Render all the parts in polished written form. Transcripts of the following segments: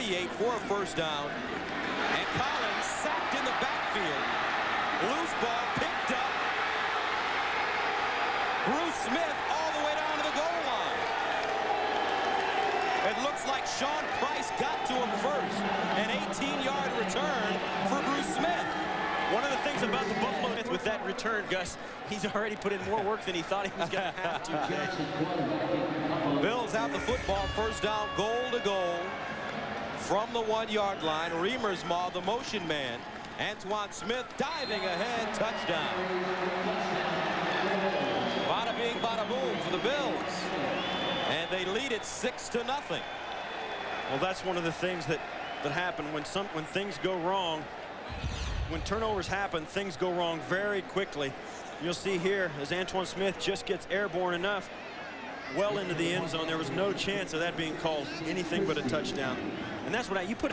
38 for a first down. And Collins sacked in the backfield. Loose ball picked up. Bruce Smith all the way down to the goal line. It looks like Sean Price got to him first. An 18-yard return for Bruce Smith. One of the things about the Buffalo with that return, Gus, he's already put in more work than he thought he was going to have to. Bills have the football, first down, goal to goal from the 1-yard line. Reamersma, the motion man. Antoine Smith diving ahead, touchdown. Bada bing, bada boom for the Bills. And they lead it 6-0. Well, that's one of the things that happen when things go wrong. When turnovers happen, things go wrong very quickly. You'll see here as Antoine Smith just gets airborne enough well into the end zone. There was no chance of that being called anything but a touchdown. And that's what you put.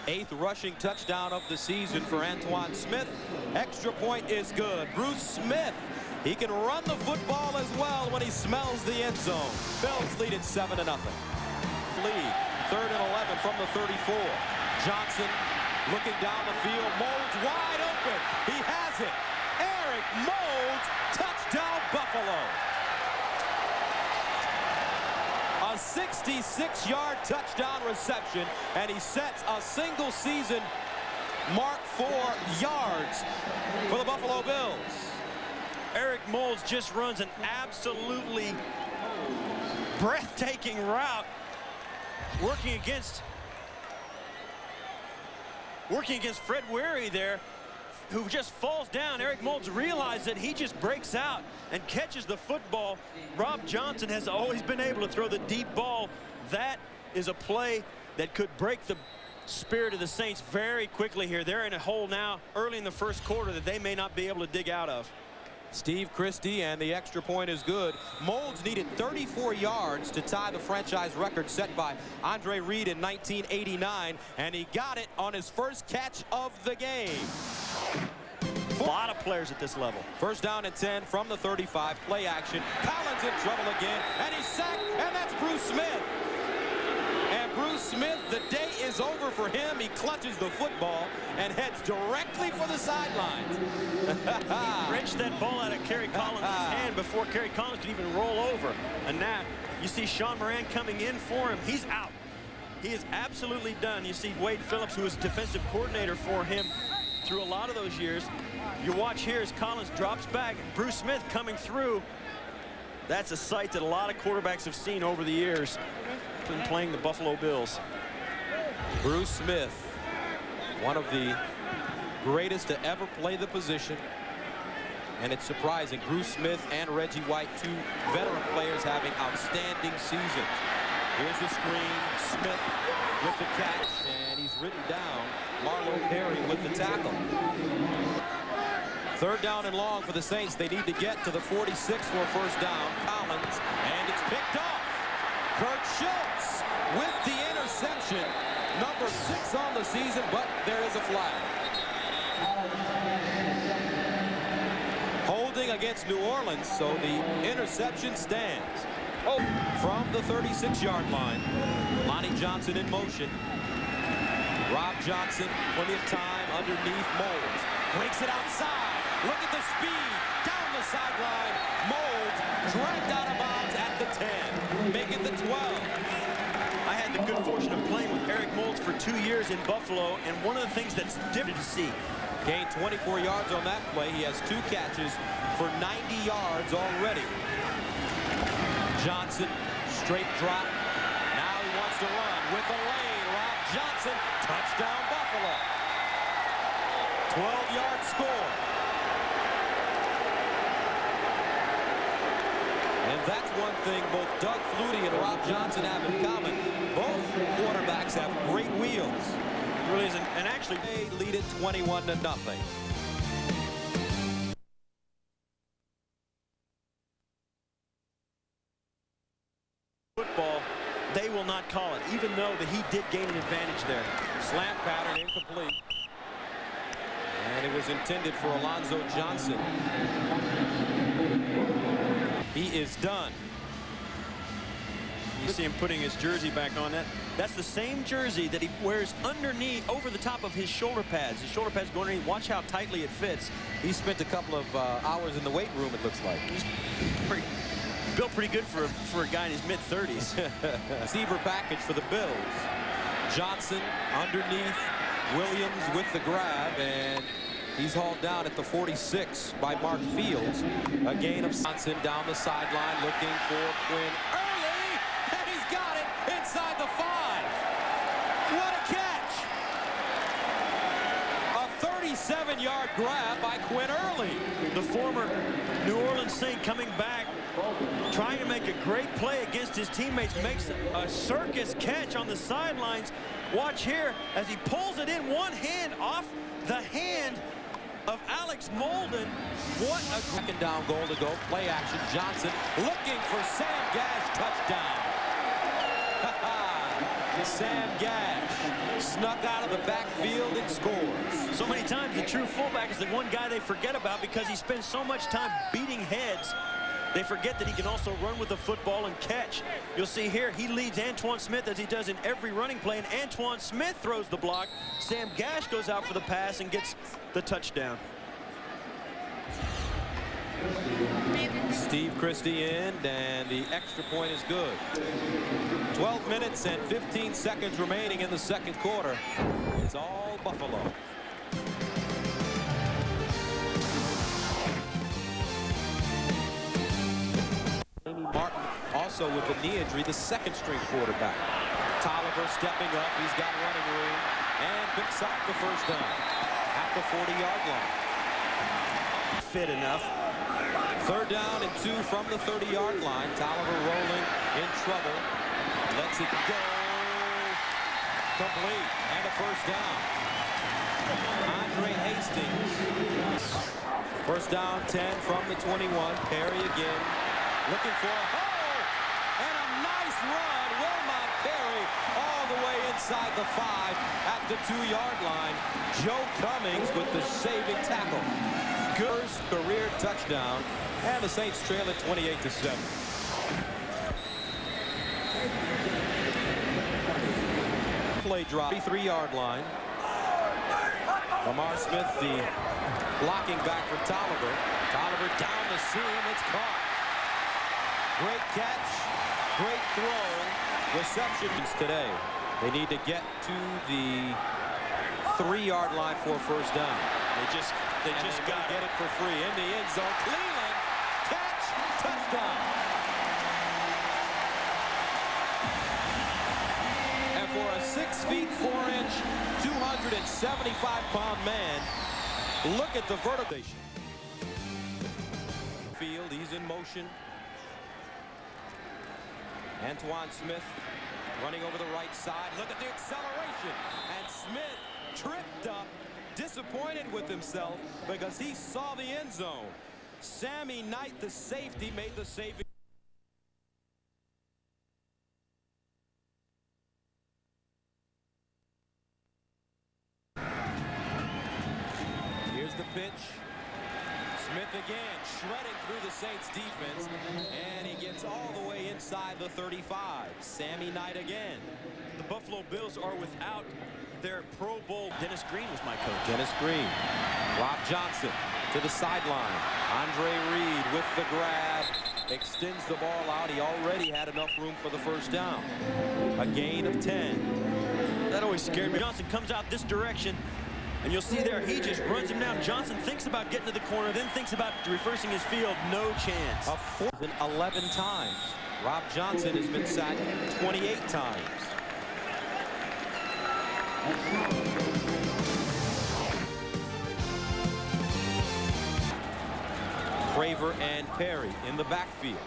8th rushing touchdown of the season for Antoine Smith. Extra point is good. Bruce Smith, he can run the football as well when he smells the end zone. Bills lead it 7-0. Lead, 3rd and 11 from the 34. Johnson looking down the field. Moulds wide open. He has it. Eric Moulds, touchdown Buffalo. A 66-yard touchdown reception, and he sets a single season mark for yards for the Buffalo Bills. Eric Moulds just runs an absolutely breathtaking route, working against Fred Weary there, who just falls down. Eric Moulds realized that he just breaks out and catches the football. Rob Johnson has always been able to throw the deep ball. That is a play that could break the spirit of the Saints very quickly here. They're in a hole now early in the first quarter that they may not be able to dig out of. Steve Christie, and the extra point is good. Moulds needed 34 yards to tie the franchise record set by Andre Reed in 1989, and he got it on his first catch of the game. A lot of players at this level. First down and 10 from the 35. Play action. Collins in trouble again, and he's sacked, and that's Bruce Smith. And Bruce Smith, the day is over for him. He clutches the football and heads directly for the sidelines. Wrenched that ball out of Kerry Collins' hand before Kerry Collins could even roll over. And now you see Sean Moran coming in for him. He's out. He is absolutely done. You see Wade Phillips, who was defensive coordinator for him through a lot of those years. You watch here as Collins drops back. Bruce Smith coming through. That's a sight that a lot of quarterbacks have seen over the years when playing the Buffalo Bills. Bruce Smith, one of the greatest to ever play the position. And it's surprising, Bruce Smith and Reggie White, two veteran players, having outstanding seasons. Here's the screen. Smith with the catch, and he's written down. Marlon Perry with the tackle. 3rd down and long for the Saints. They need to get to the 46 for a first down. Collins, and it's picked off. Kurt Schultz with the interception. Number 6 on the season, but there is a flag. Holding against New Orleans, so the interception stands. Oh, from the 36-yard line. Lonnie Johnson in motion. Rob Johnson, plenty of time underneath Moulds. Breaks it outside. Look at the speed. Down the sideline. Moulds dragged out of bounds at the 10. Make it the 12. I had the good fortune of playing with Eric Moulds for 2 years in Buffalo, and one of the things that's different to see. Gained 24 yards on that play. He has 2 catches for 90 yards already. Johnson, straight drop. Now he wants to run with the lane. Rob Johnson, touchdown Buffalo. 12-yard score. And that's one thing both Doug Flutie and Rob Johnson have in common. Both quarterbacks have great wheels. It really isn't. And actually, they lead it 21-0. Football, they will not call it, even though that he did gain an advantage there. Slant pattern incomplete. And it was intended for Alonzo Johnson. He is done. He You see him putting his jersey back on. That's the same jersey that he wears underneath, over the top of his shoulder pads. His shoulder pads go underneath. Watch how tightly it fits. He spent a couple of hours in the weight room, it looks like. He's built pretty good for a guy in his mid-30s. Receiver package for the Bills. Johnson underneath, Williams with the grab, and he's hauled down at the 46 by Mark Fields. A gain of Johnson down the sideline looking for Quinn Early, and he's got it inside the 5. What a catch! A 37-yard grab by Quinn Early. The former New Orleans Saint coming back, trying to make a great play against his teammates, makes a circus catch on the sidelines. Watch here as he pulls it in one hand off the hand of Alex Molden. What a second down goal to go. Play action. Johnson looking for Sam Gash. Touchdown. Sam Gash snuck out of the backfield and scores. So many times the true fullback is the one guy they forget about because he spends so much time beating heads. They forget that he can also run with the football and catch. You'll see here he leads Antoine Smith as he does in every running play, and Antoine Smith throws the block. Sam Gash goes out for the pass and gets the touchdown. Steve Christie in, and the extra point is good. 12 minutes and 15 seconds remaining in the second quarter. It's all Buffalo. Martin also with the knee injury, the second string quarterback. Tolliver stepping up, he's got running room, and picks up the first down at the 40-yard line. Fit enough. Third down and 2 from the 30-yard line. Tolliver rolling in trouble. Lets it go. Complete. And a first down. Andre Hastings. First down 10 from the 21. Perry again. Looking for a hole. And a nice run. Wilmot Perry all the way inside the 5 at the 2-yard line. Joe Cummings with the saving tackle. First career touchdown. And the Saints trail at 28-7. Play drop, 3-yard line. Lamar Smith, the blocking back for Tolliver. Tolliver down the seam, it's caught. Great catch, great throw. Receptions today. They need to get to the 3-yard line for a first down. They just got to get it for free in the end zone. Cleveland, catch, touchdown. And for a 6 feet 4 inch, 275-pound man, look at the vertical. Field, he's in motion. Antoine Smith running over the right side. Look at the acceleration. And Smith tripped up. Disappointed with himself because he saw the end zone. Sammy Knight, the safety, made the saving. Here's the pitch. Smith again, shredding through the Saints defense, and he gets all the way inside the 35. Sammy Knight again. The Buffalo Bills are without their Pro Bowl. Dennis Green was my coach. Dennis Green. Rob Johnson to the sideline. Andre Reed with the grab. Extends the ball out. He already had enough room for the first down. A gain of 10. That always scared me. Johnson comes out this direction, and you'll see there, he just runs him down. Johnson thinks about getting to the corner, then thinks about reversing his field. No chance. A 11 times. Rob Johnson has been sacked 28 times. Craver and Perry in the backfield.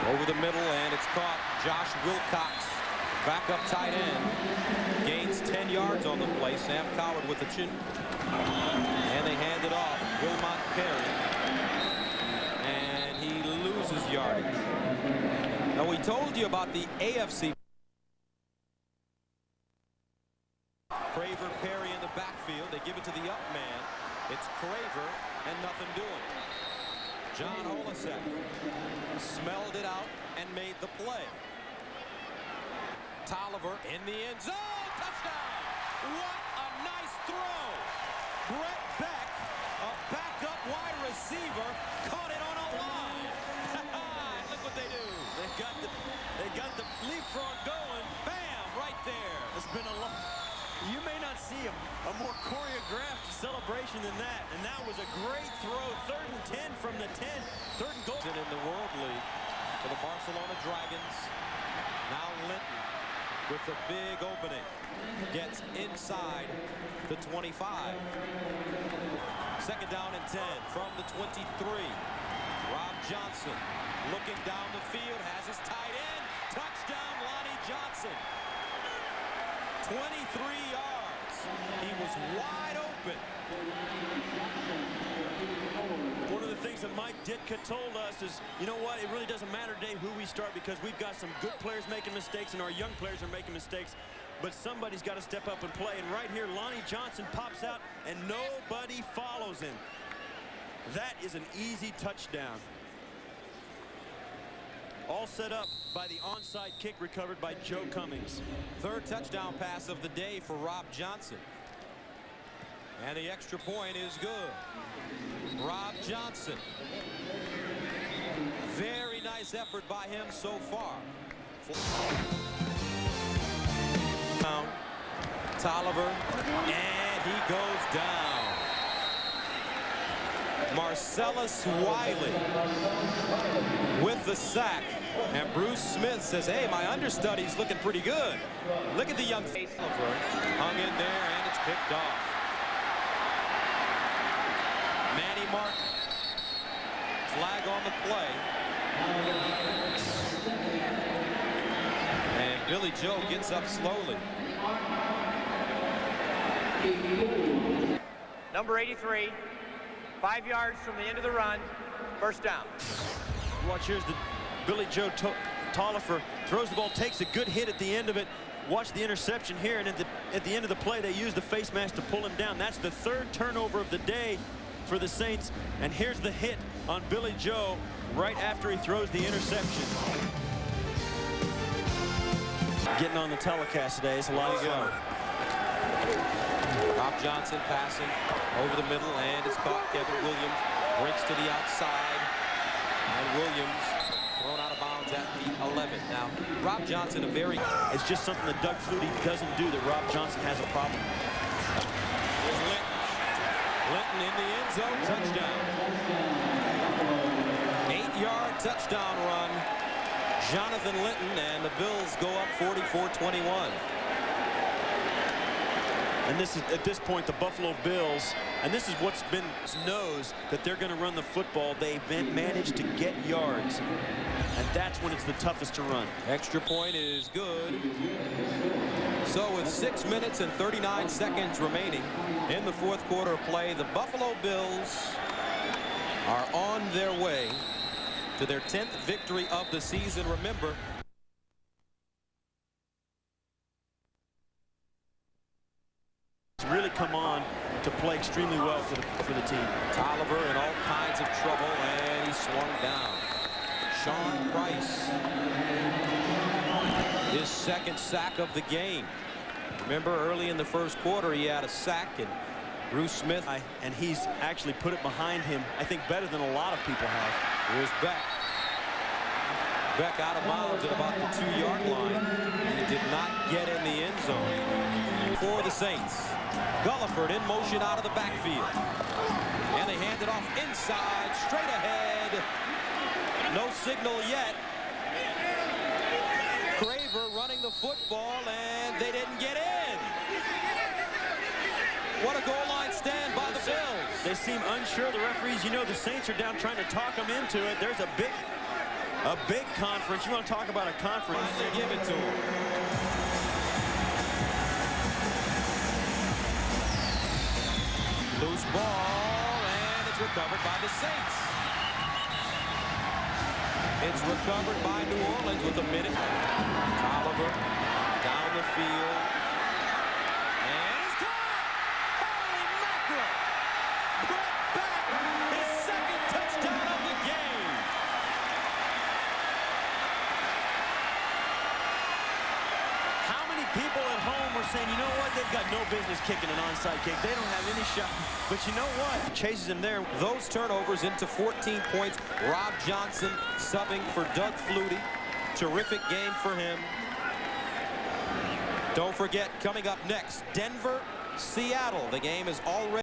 Over the middle, and it's caught. Josh Wilcox, backup tight end, gains 10 yards on the play. Sam Coward with the chin. And they hand it off. Wilmot Perry. And he loses yardage. Now, we told you about the AFC. Craver, Perry in the backfield. They give it to the up man. It's Craver and nothing doing. John Holisek smelled it out and made the play. Tolliver in the end zone. Touchdown! What a nice throw! Brett Beck, a backup wide receiver, caught it on a line. Look what they do. They got the leapfrog going. Bam! Right there. It's been a long. You may not see a more choreographed celebration than that. And that was a great throw. 3rd and 10 from the 10. 3rd and goal. In the World League for the Barcelona Dragons. Now Linton with the big opening. Gets inside the 25. 2nd down and 10 from the 23. Rob Johnson looking down the field. Has his tight end. Touchdown, Lonnie Johnson. 23 yards. He was wide open. One of the things that Mike Ditka told us is, you know what, it really doesn't matter today who we start because we've got some good players making mistakes and our young players are making mistakes, but somebody's got to step up and play. And right here, Lonnie Johnson pops out and nobody follows him. That is an easy touchdown. All set up by the onside kick recovered by Joe Cummings. 3rd touchdown pass of the day for Rob Johnson. And the extra point is good. Rob Johnson. Very nice effort by him so far. Tolliver, and he goes down. Marcellus Wiley with the sack. And Bruce Smith says, hey, my understudy's looking pretty good. Look at the young hung in there, and it's picked off. Manny Martin. Flag on the play. And Billy Joe gets up slowly. Number 83, 5 yards from the end of the run, 1st down. Watch, here's the Billy Joe Tolliver throws the ball, takes a good hit at the end of it. Watch the interception here, and at the end of the play, they use the face mask to pull him down. That's the 3rd turnover of the day for the Saints. And here's the hit on Billy Joe right after he throws the interception. Getting on the telecast today is a lot of fun. Rob Johnson passing over the middle, and it's caught. Kevin Williams breaks to the outside, and Williams thrown out of bounds at the 11. Now, Rob Johnson, it's just something that Doug Flutie doesn't do that Rob Johnson has a problem. Here's Linton. Linton in the end zone, touchdown. 8-yard touchdown run. Jonathan Linton, and the Bills go up 44-21. And this is, at this point, the Buffalo Bills, and this is what's been knows that they're going to run the football. They've managed to get yards, and that's when it's the toughest to run. Extra point is good. So with 6 minutes and 39 seconds remaining in the 4th quarter of play, the Buffalo Bills are on their way to their 10th victory of the season. Remember, really come on to play extremely well for the team. Tolliver in all kinds of trouble, and he swung down. Sean Price, his 2nd sack of the game. Remember, early in the 1st quarter, he had a sack, and Bruce Smith. And he's actually put it behind him, I think, better than a lot of people have. Here's Beck. Beck out of bounds at about the 2-yard line. He did not get in the end zone. For the Saints, Gulliford in motion out of the backfield. And they hand it off inside, straight ahead. No signal yet. Craver running the football, and they didn't get in. What a goal line stand by the Bills. They seem unsure. The referees, you know, the Saints are down trying to talk them into it. There's a big conference. You want to talk about a conference? They give it to him. Loose ball, and it's recovered by the Saints. It's recovered by New Orleans with a minute. Tolliver down the field. And it's caught! Holy mackerel! Brought back his 2nd touchdown of the game. People at home are saying, you know what? They've got no business kicking an onside kick. They don't have any shot. But you know what? Chases him there. Those turnovers into 14 points. Rob Johnson subbing for Doug Flutie. Terrific game for him. Don't forget, coming up next, Denver, Seattle. The game is already